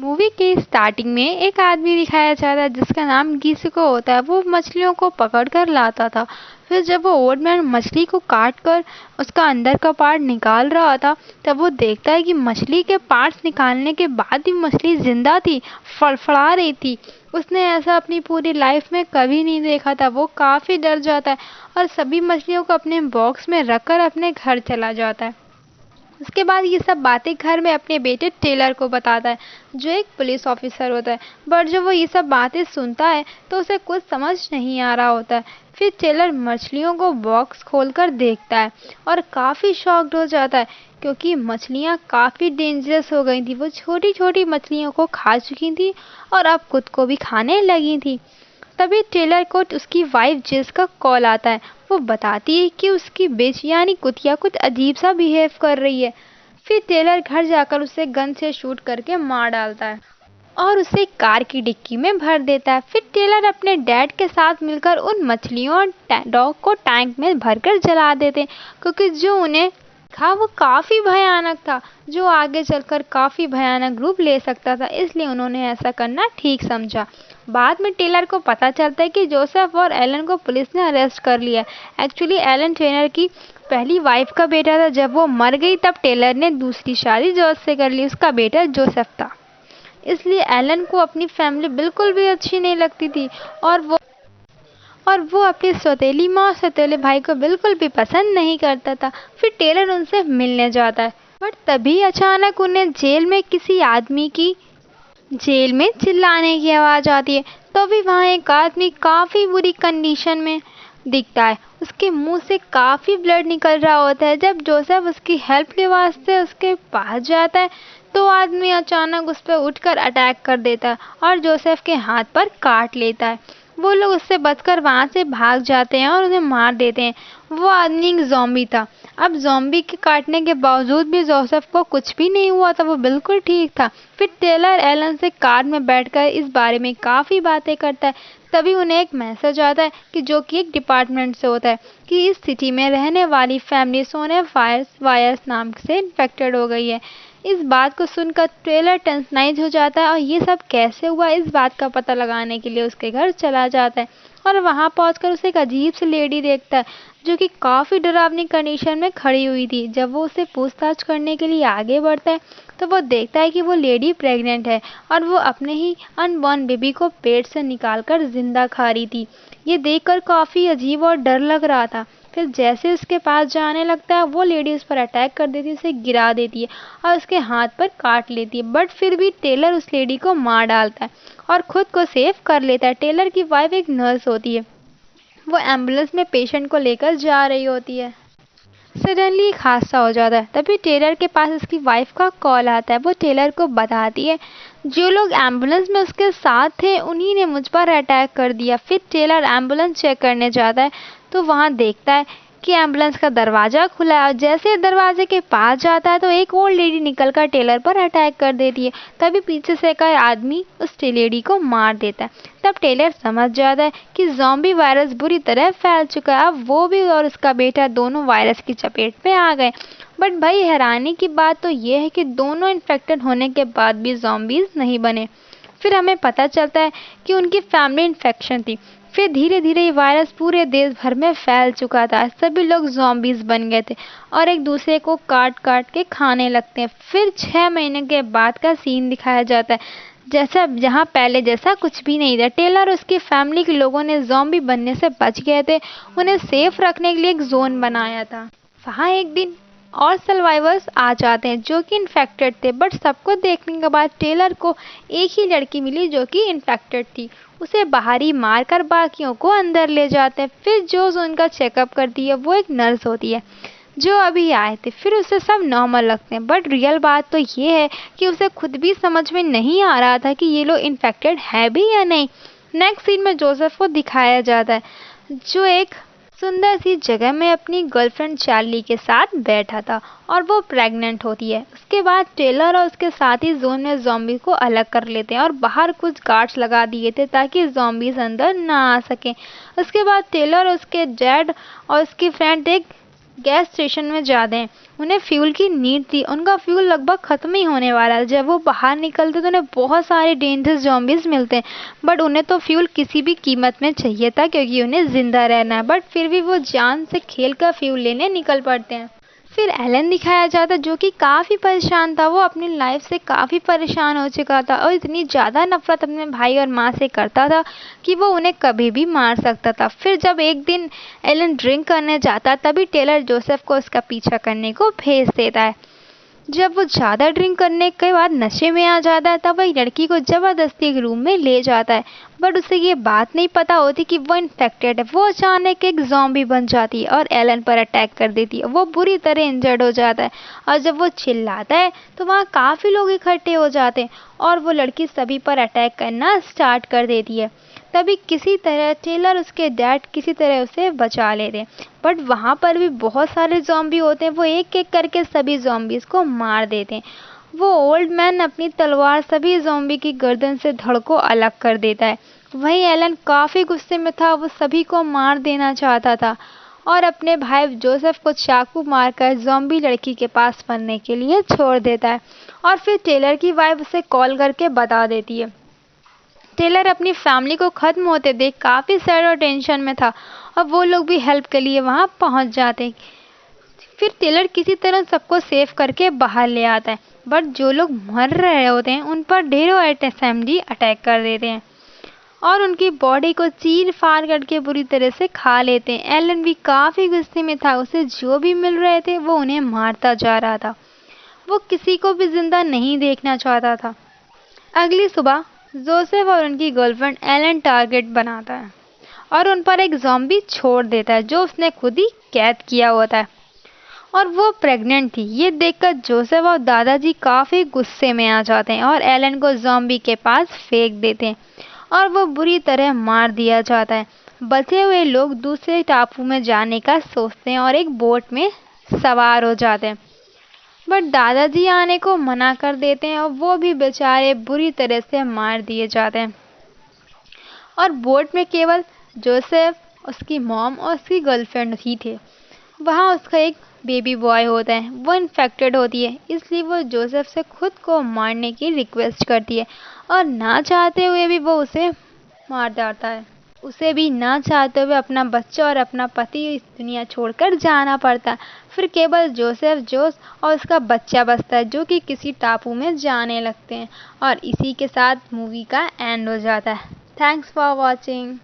Movie के starting में एक आदमी दिखाया जाता है जिसका नाम घिसुको होता है। वो मछलियों को पकड़ कर लाता था। फिर जब वो ओल्ड मैन मछली को काट कर उसका अंदर का पार्ट निकाल रहा था, तब वो देखता है कि मछली के पार्ट्स निकालने के बाद भी मछली जिंदा थी, फड़फड़ा रही थी। उसने ऐसा अपनी पूरी लाइफ में कभी नहीं देखा था। वो काफ़ी डर जाता है और सभी मछलियों को अपने बॉक्स में रखकर अपने घर चला जाता है। उसके बाद ये सब बातें घर में अपने बेटे टेलर को बताता है, जो एक पुलिस ऑफिसर होता है। बट जब वो ये सब बातें सुनता है तो उसे कुछ समझ नहीं आ रहा होता है। फिर टेलर मछलियों को बॉक्स खोलकर देखता है और काफ़ी शॉक्ड हो जाता है, क्योंकि मछलियाँ काफ़ी डेंजरस हो गई थी। वो छोटी छोटी मछलियों को खा चुकी थी और अब खुद को भी खाने लगी थी। तभी टेलर को उसकी वाइफ जेस का कॉल आता है। वो बताती है कि उसकी बिच यानी कुतिया कुछ अजीब सा बिहेव कर रही है। फिर टेलर घर जाकर उसे गन से शूट करके मार डालता है और उसे कार की डिक्की में भर देता है। फिर टेलर अपने डैड के साथ मिलकर उन मछलियों और डॉग को टैंक में भरकर जला देते हैं, क्योंकि जो उन्हें था वो काफ़ी भयानक था, जो आगे चलकर काफ़ी भयानक रूप ले सकता था। इसलिए उन्होंने ऐसा करना ठीक समझा। बाद में टेलर को पता चलता है कि जोसेफ और एलन को पुलिस ने अरेस्ट कर लिया। एक्चुअली एलन ट्रेनर की पहली वाइफ का बेटा था। जब वो मर गई तब टेलर ने दूसरी शादी जॉर्ज से कर ली। उसका बेटा जोसेफ था। इसलिए एलन को अपनी फैमिली बिल्कुल भी अच्छी नहीं लगती थी और वो अपनी सौतेली माँ और सौतेले भाई को बिल्कुल भी पसंद नहीं करता था। फिर टेलर उनसे मिलने जाता है, बट तभी अचानक उन्हें जेल में चिल्लाने की आवाज़ आती है। तभी वहाँ एक आदमी काफ़ी बुरी कंडीशन में दिखता है। उसके मुंह से काफ़ी ब्लड निकल रहा होता है। जब जोसेफ उसकी हेल्प के वास्ते उसके पास जाता है तो आदमी अचानक उस पर उठकर अटैक कर देता है और जोसेफ के हाथ पर काट लेता है। वो लोग उससे बचकर वहाँ से भाग जाते हैं और उन्हें मार देते हैं। वो आदमी एक ज़ॉम्बी था। अब ज़ॉम्बी के काटने के बावजूद भी जोसेफ को कुछ भी नहीं हुआ था, वो बिल्कुल ठीक था। फिर टेलर एलन से कार में बैठकर इस बारे में काफ़ी बातें करता है। तभी उन्हें एक मैसेज आता है कि जो कि एक डिपार्टमेंट से होता है कि इस सिटी में रहने वाली फैमिली सोने वायरस नाम से इन्फेक्टेड हो गई है। इस बात को सुनकर टेलर टेंशनाइज हो जाता है और ये सब कैसे हुआ इस बात का पता लगाने के लिए उसके घर चला जाता है। और वहाँ पहुंचकर उसे एक अजीब सी लेडी देखता है, जो कि काफ़ी डरावनी कंडीशन में खड़ी हुई थी। जब वो उसे पूछताछ करने के लिए आगे बढ़ता है तो वो देखता है कि वो लेडी प्रेग्नेंट है और वो अपने ही अनबॉर्न बेबी को पेट से निकालकर जिंदा खा रही थी। ये देखकर काफ़ी अजीब और डर लग रहा था। फिर जैसे उसके पास जाने लगता है वो लेडी उस पर अटैक कर देती है, उसे गिरा देती है और उसके हाथ पर काट लेती है। बट फिर भी टेलर उस लेडी को मार डालता है और खुद को सेव कर लेता है। टेलर की वाइफ एक नर्स होती है। वो एम्बुलेंस में पेशेंट को लेकर जा रही होती है। सडनली एक हादसा हो जाता है। तभी टेलर के पास उसकी वाइफ का कॉल आता है। वो टेलर को बताती है जो लोग एम्बुलेंस में उसके साथ थे उन्हीं ने मुझ पर अटैक कर दिया। फिर टेलर एम्बुलेंस चेक करने जाता है तो वहाँ देखता है कि एम्बुलेंस का दरवाज़ा खुला है और जैसे दरवाजे के पास जाता है तो एक ओल्ड लेडी निकलकर टेलर पर अटैक कर देती है। तभी पीछे से एक आदमी उस लेडी को मार देता है। तब टेलर समझ जाता है कि ज़ॉम्बी वायरस बुरी तरह फैल चुका है। अब वो भी और उसका बेटा दोनों वायरस की चपेट में आ गए। बट भाई हैरानी की बात तो ये है कि दोनों इन्फेक्टेड होने के बाद भी ज़ॉम्बीज़ नहीं बने। फिर हमें पता चलता है कि उनकी फैमिली इन्फेक्शन थी। फिर धीरे धीरे ये वायरस पूरे देश भर में फैल चुका था। सभी लोग ज़ॉम्बीज़ बन गए थे और एक दूसरे को काट काट के खाने लगते हैं। फिर 6 महीने के बाद का सीन दिखाया जाता है, जहाँ पहले जैसा कुछ भी नहीं था। टेलर और उसकी फैमिली के लोगों ने ज़ॉम्बी बनने से बच गए थे। उन्हें सेफ रखने के लिए एक जोन बनाया था। वहाँ एक दिन और सर्वाइवर्स आ जाते हैं जो कि इन्फेक्टेड थे। बट सबको देखने के बाद टेलर को एक ही लड़की मिली जो कि इन्फेक्टेड थी। उसे बाहर ही मारकर बाकियों को अंदर ले जाते हैं। फिर जो उनका चेकअप करती है वो एक नर्स होती है जो अभी आए थे। फिर उसे सब नॉर्मल लगते हैं। बट रियल बात तो ये है कि उसे खुद भी समझ में नहीं आ रहा था कि ये लोग इन्फेक्टेड है भी या नहीं। नेक्स्ट सीन में जोसेफ को दिखाया जाता है जो एक सुंदर सी जगह में अपनी गर्लफ्रेंड चार्ली के साथ बैठा था और वो प्रेग्नेंट होती है। उसके बाद टेलर और उसके साथी जोन में ज़ॉम्बी को अलग कर लेते हैं और बाहर कुछ गार्ड्स लगा दिए थे ताकि ज़ॉम्बीज़ अंदर ना आ सकें। उसके बाद टेलर और उसके डैड और उसकी फ्रेंड एक गैस स्टेशन में जाते हैं। उन्हें फ्यूल की नीड थी, उनका फ्यूल लगभग खत्म ही होने वाला है। जब वो बाहर निकलते तो उन्हें बहुत सारे डेंजरस ज़ॉम्बीज़ मिलते हैं, बट उन्हें तो फ्यूल किसी भी कीमत में चाहिए था क्योंकि उन्हें ज़िंदा रहना है। बट फिर भी वो जान से खेल कर फ्यूल लेने निकल पड़ते हैं। फिर एलन दिखाया जाता जो कि काफ़ी परेशान था। वो अपनी लाइफ से काफ़ी परेशान हो चुका था और इतनी ज़्यादा नफरत अपने भाई और माँ से करता था कि वो उन्हें कभी भी मार सकता था। फिर जब एक दिन एलन ड्रिंक करने जाता तभी टेलर जोसेफ को उसका पीछा करने को भेज देता है। जब वो ज़्यादा ड्रिंक करने के बाद नशे में आ जाता है तब वही लड़की को ज़बरदस्ती एक रूम में ले जाता है, बट उसे ये बात नहीं पता होती कि वो इन्फेक्टेड है। वो अचानक एक ज़ॉम्बी बन जाती है और एलन पर अटैक कर देती है। वो बुरी तरह इंजर्ड हो जाता है और जब वो चिल्लाता है तो वहाँ काफ़ी लोग इकट्ठे हो जाते हैं और वो लड़की सभी पर अटैक करना स्टार्ट कर देती है। तभी किसी तरह टेलर उसके डैड किसी तरह उसे बचा लेते हैं, बट वहाँ पर भी बहुत सारे ज़ॉम्बी होते हैं। वो एक एक करके सभी ज़ॉम्बीज़ को मार देते हैं। वो ओल्ड मैन अपनी तलवार सभी ज़ॉम्बी की गर्दन से धड़ को अलग कर देता है। वहीं एलन काफ़ी गुस्से में था, वो सभी को मार देना चाहता था और अपने भाई जोसेफ को चाकू मारकर ज़ॉम्बी लड़की के पास मरने के लिए छोड़ देता है। और फिर टेलर की वाइफ उसे कॉल करके बता देती है। टेलर अपनी फैमिली को ख़त्म होते देख काफ़ी सैड और टेंशन में था और वो लोग भी हेल्प के लिए वहाँ पहुँच जाते। फिर टेलर किसी तरह सबको सेव करके बाहर ले आता है, बट जो लोग मर रहे होते हैं उन पर ढेरों एसएमजी अटैक कर देते हैं और उनकी बॉडी को चीर फाड़ करके बुरी तरह से खा लेते हैं। एलन भी काफ़ी गुस्से में था, उसे जो भी मिल रहे थे वो उन्हें मारता जा रहा था। वो किसी को भी जिंदा नहीं देखना चाहता था। अगली सुबह जोसेफ और उनकी गर्लफ्रेंड एलन टारगेट बनाता है और उन पर एक ज़ॉम्बी छोड़ देता है जो उसने खुद ही कैद किया होता है और वो प्रेग्नेंट थी। ये देखकर जोसेफ और दादाजी काफ़ी गुस्से में आ जाते हैं और एलन को ज़ॉम्बी के पास फेंक देते हैं और वो बुरी तरह मार दिया जाता है। बचे हुए लोग दूसरे टापू में जाने का सोचते हैं और एक बोट में सवार हो जाते हैं, बट दादाजी आने को मना कर देते हैं और वो भी बेचारे बुरी तरह से मार दिए जाते हैं और बोट में केवल जोसेफ, उसकी मॉम और उसकी गर्लफ्रेंड ही थे। वहाँ उसका एक बेबी बॉय होता है, वो इन्फेक्टेड होती है, इसलिए वो जोसेफ से खुद को मारने की रिक्वेस्ट करती है और ना चाहते हुए भी वो उसे मार डालता है। उसे भी ना चाहते हुए अपना बच्चा और अपना पति इस दुनिया छोड़कर जाना पड़ता है। फिर केवल जोसेफ, जोस और उसका बच्चा बचता है जो कि किसी टापू में जाने लगते हैं और इसी के साथ मूवी का एंड हो जाता है। Thanks for watching.